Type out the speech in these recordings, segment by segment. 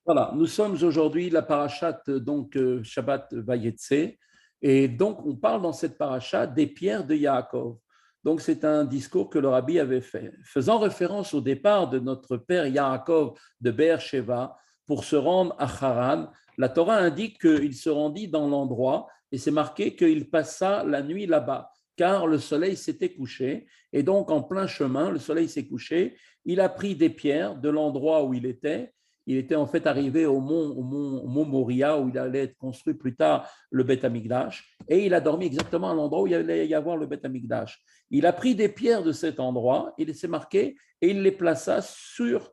Voilà, nous sommes aujourd'hui la parachate donc Shabbat Vayetse et donc on parle dans cette paracha des pierres de Yaakov. Donc c'est un discours que le rabbi avait fait, faisant référence au départ de notre père Yaakov de Be'er Sheva pour se rendre à Haran. La Torah indique qu'il se rendit dans l'endroit et c'est marqué qu'il passa la nuit là-bas car le soleil s'était couché et donc en plein chemin, le soleil s'est couché, il a pris des pierres de l'endroit où il était. Il était en fait arrivé au mont Moria où il allait être construit plus tard le Beth Amikdash et il a dormi exactement à l'endroit où il allait y avoir le Beth Amikdash. Il a pris des pierres de cet endroit, il s'est marqué et il les plaça sur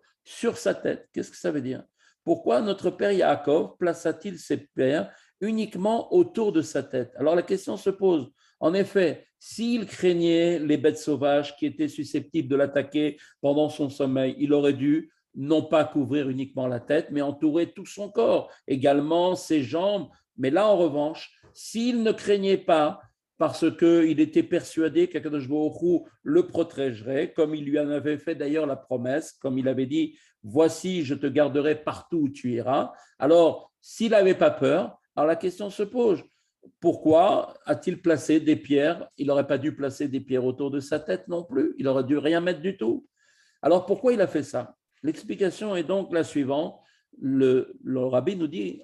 sa tête. Qu'est-ce que ça veut dire? Pourquoi notre père Yaakov plaça-t-il ces pierres uniquement autour de sa tête? Alors la question se pose. En effet, s'il craignait les bêtes sauvages qui étaient susceptibles de l'attaquer pendant son sommeil, il aurait dû non pas couvrir uniquement la tête, mais entourer tout son corps, également ses jambes. Mais là, en revanche, s'il ne craignait pas, parce qu'il était persuadé qu'Akadosh Baruch Hu le protégerait, comme il lui en avait fait d'ailleurs la promesse, comme il avait dit, voici, je te garderai partout où tu iras. Alors, s'il n'avait pas peur, alors la question se pose, pourquoi a-t-il placé des pierres? Il n'aurait pas dû placer des pierres autour de sa tête non plus, il aurait dû rien mettre du tout. Alors pourquoi il a fait ça? L'explication est donc la suivante. Le rabbi nous dit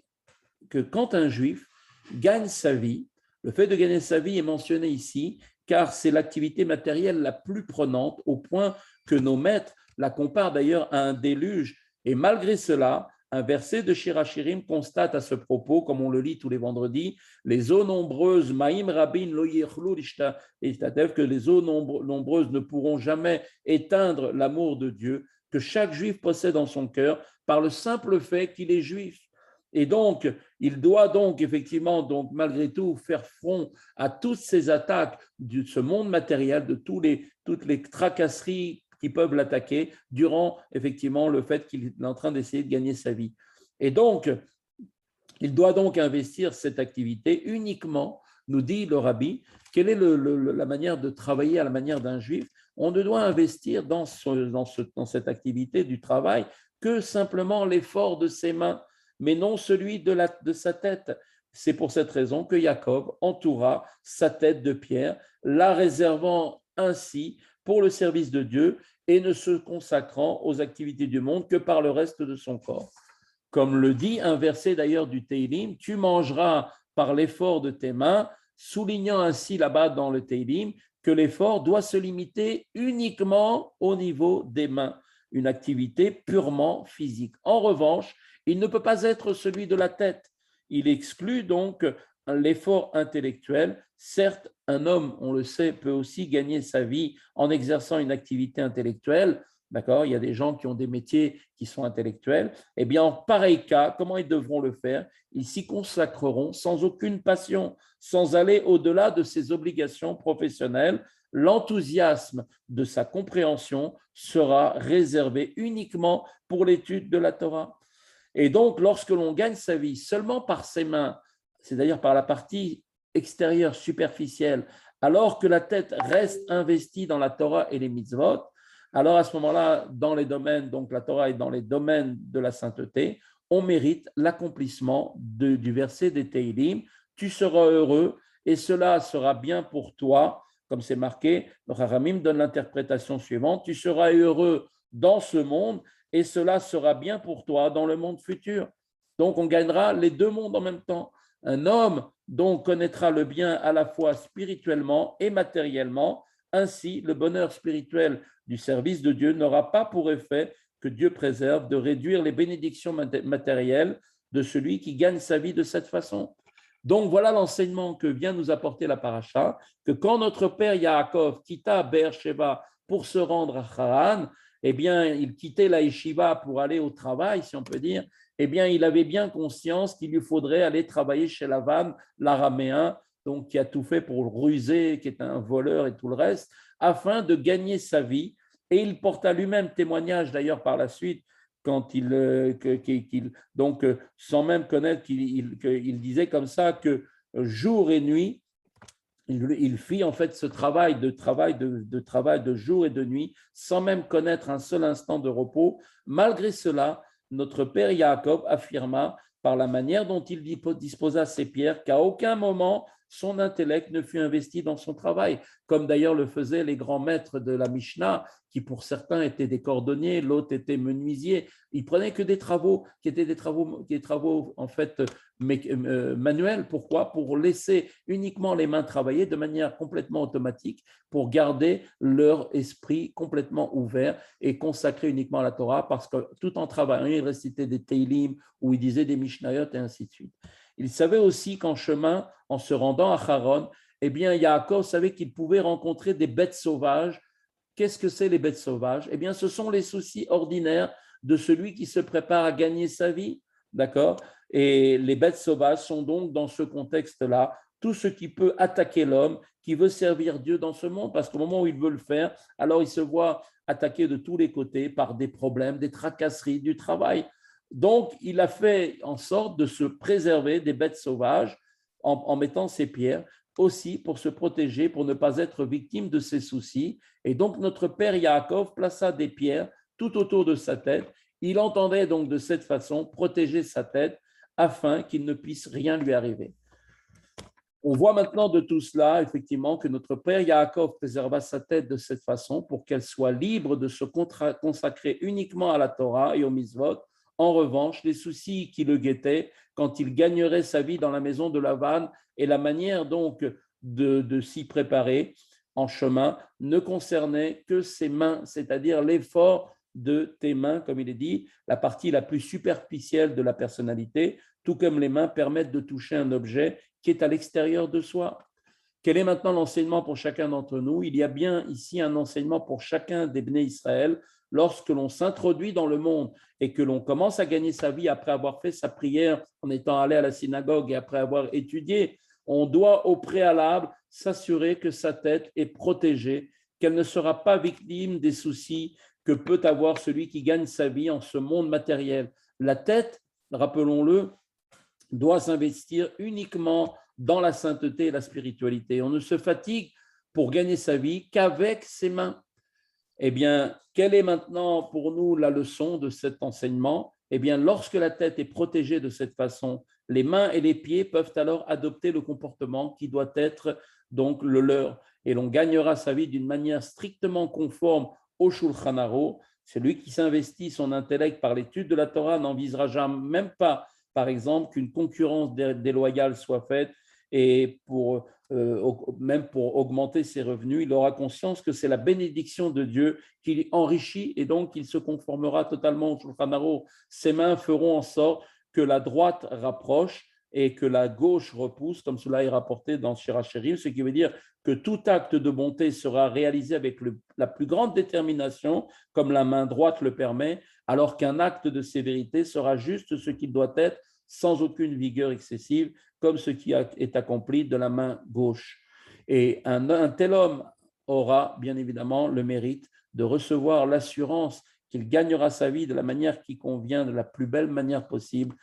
que quand un juif gagne sa vie, le fait de gagner sa vie est mentionné ici, car c'est l'activité matérielle la plus prenante, au point que nos maîtres la comparent d'ailleurs à un déluge. Et malgré cela, un verset de Shirachirim constate à ce propos, comme on le lit tous les vendredis, les eaux nombreuses, Maïm Rabin lo yichlu que les eaux nombreuses ne pourront jamais éteindre l'amour de Dieu que chaque juif possède en son cœur par le simple fait qu'il est juif. Et donc, il doit donc effectivement, donc, malgré tout, faire front à toutes ces attaques de ce monde matériel, de toutes les tracasseries qui peuvent l'attaquer durant effectivement le fait qu'il est en train d'essayer de gagner sa vie. Et donc, il doit donc investir cette activité uniquement, nous dit le rabbi, quelle est la manière de travailler à la manière d'un juif? On ne doit investir dans cette activité du travail que simplement l'effort de ses mains, mais non celui de sa tête. C'est pour cette raison que Jacob entoura sa tête de pierre, la réservant ainsi pour le service de Dieu et ne se consacrant aux activités du monde que par le reste de son corps. Comme le dit un verset d'ailleurs du Teilim, tu mangeras par l'effort de tes mains, soulignant ainsi là-bas dans le Teilim que l'effort doit se limiter uniquement au niveau des mains, une activité purement physique. En revanche, il ne peut pas être celui de la tête. Il exclut donc l'effort intellectuel. Certes, un homme, on le sait, peut aussi gagner sa vie en exerçant une activité intellectuelle. D'accord? Il y a des gens qui ont des métiers qui sont intellectuels. Eh bien, en pareil cas, comment ils devront le faire? Ils s'y consacreront sans aucune passion, sans aller au-delà de ses obligations professionnelles. L'enthousiasme de sa compréhension sera réservé uniquement pour l'étude de la Torah. Et donc, lorsque l'on gagne sa vie seulement par ses mains, c'est-à-dire par la partie extérieure, superficielle, alors que la tête reste investie dans la Torah et les mitzvot, alors à ce moment-là, dans les domaines, donc la Torah est dans les domaines de la sainteté, on mérite l'accomplissement du verset des Teilim. Tu seras heureux et cela sera bien pour toi, comme c'est marqué. Le Haramim donne l'interprétation suivante. Tu seras heureux dans ce monde et cela sera bien pour toi dans le monde futur. Donc, on gagnera les deux mondes en même temps. Un homme donc connaîtra le bien à la fois spirituellement et matériellement. Ainsi, le bonheur spirituel du service de Dieu n'aura pas pour effet que Dieu préserve de réduire les bénédictions matérielles de celui qui gagne sa vie de cette façon. Donc voilà l'enseignement que vient nous apporter la paracha, que quand notre père Yaakov quitta Beersheba pour se rendre à Haran, eh bien, il quittait la yeshiva pour aller au travail, si on peut dire, eh bien, il avait bien conscience qu'il lui faudrait aller travailler chez Lavan, l'araméen, donc qui a tout fait pour le ruser, qui est un voleur et tout le reste, afin de gagner sa vie. Et il porta lui-même témoignage d'ailleurs par la suite, quand donc sans même connaître qu'il disait comme ça que jour et nuit, il fit en fait ce travail de jour et de nuit sans même connaître un seul instant de repos. Malgré cela, notre père Yaakov affirma par la manière dont il disposa ses pierres qu'à aucun moment son intellect ne fut investi dans son travail, comme d'ailleurs le faisaient les grands maîtres de la Mishnah, qui pour certains étaient des cordonniers, l'autre était menuisier. Ils prenaient que des travaux qui étaient des travaux en fait manuels. Pourquoi? Pour laisser uniquement les mains travailler de manière complètement automatique, pour garder leur esprit complètement ouvert et consacré uniquement à la Torah, parce que tout en travaillant, ils récitaient des Teilim ou ils disaient des Mishnayot et ainsi de suite. Il savait aussi qu'en chemin, en se rendant à Haran, eh bien, Yaakov savait qu'il pouvait rencontrer des bêtes sauvages. Qu'est-ce que c'est les bêtes sauvages? Eh bien, ce sont les soucis ordinaires de celui qui se prépare à gagner sa vie. D'accord? Et les bêtes sauvages sont donc dans ce contexte-là tout ce qui peut attaquer l'homme qui veut servir Dieu dans ce monde, parce qu'au moment où il veut le faire, alors il se voit attaqué de tous les côtés par des problèmes, des tracasseries, du travail. Donc, il a fait en sorte de se préserver des bêtes sauvages en mettant ses pierres, aussi pour se protéger, pour ne pas être victime de ses soucis. Et donc, notre père Yaakov plaça des pierres tout autour de sa tête. Il entendait donc de cette façon protéger sa tête afin qu'il ne puisse rien lui arriver. On voit maintenant de tout cela, effectivement, que notre père Yaakov préserva sa tête de cette façon pour qu'elle soit libre de se consacrer uniquement à la Torah et au mitzvot. En revanche, les soucis qui le guettaient quand il gagnerait sa vie dans la maison de Lavan et la manière donc de s'y préparer en chemin ne concernait que ses mains, c'est-à-dire l'effort de tes mains, comme il est dit, la partie la plus superficielle de la personnalité, tout comme les mains permettent de toucher un objet qui est à l'extérieur de soi. Quel est maintenant l'enseignement pour chacun d'entre nous? Il y a bien ici un enseignement pour chacun des Bnei Israël. Lorsque l'on s'introduit dans le monde et que l'on commence à gagner sa vie après avoir fait sa prière en étant allé à la synagogue et après avoir étudié, on doit au préalable s'assurer que sa tête est protégée, qu'elle ne sera pas victime des soucis que peut avoir celui qui gagne sa vie en ce monde matériel. La tête, rappelons-le, doit s'investir uniquement dans la sainteté et la spiritualité. On ne se fatigue pour gagner sa vie qu'avec ses mains. Eh bien, quelle est maintenant pour nous la leçon de cet enseignement? Eh bien, lorsque la tête est protégée de cette façon, les mains et les pieds peuvent alors adopter le comportement qui doit être donc le leur. Et l'on gagnera sa vie d'une manière strictement conforme au Shulchan Aruch. Celui qui s'investit son intellect par l'étude de la Torah n'envisagera même pas, par exemple, qu'une concurrence déloyale soit faite et même pour augmenter ses revenus, il aura conscience que c'est la bénédiction de Dieu qui enrichit et donc il se conformera totalement au Shulchan Aruch. Ses mains feront en sorte que la droite rapproche et que la gauche repousse, comme cela est rapporté dans Shir HaShirim, ce qui veut dire que tout acte de bonté sera réalisé avec la plus grande détermination, comme la main droite le permet, alors qu'un acte de sévérité sera juste ce qu'il doit être, sans aucune vigueur excessive, comme ce qui est accompli de la main gauche. Et un tel homme aura bien évidemment le mérite de recevoir l'assurance qu'il gagnera sa vie de la manière qui convient, de la plus belle manière possible,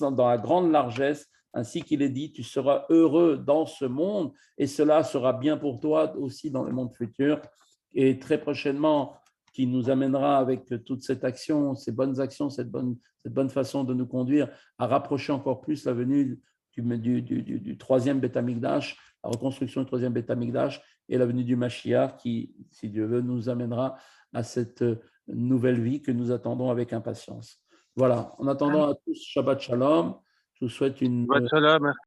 dans la grande largesse, ainsi qu'il est dit, tu seras heureux dans ce monde et cela sera bien pour toi aussi dans le monde futur. Et très prochainement, qui nous amènera avec toute cette action, ces bonnes actions, cette bonne façon de nous conduire à rapprocher encore plus la venue du troisième Beth Amikdash, la reconstruction du troisième Beth Amikdash et la venue du Mashiach qui, si Dieu veut, nous amènera à cette nouvelle vie que nous attendons avec impatience. Voilà, en attendant à tous, Shabbat Shalom. Je vous souhaite une... Shabbat Shalom.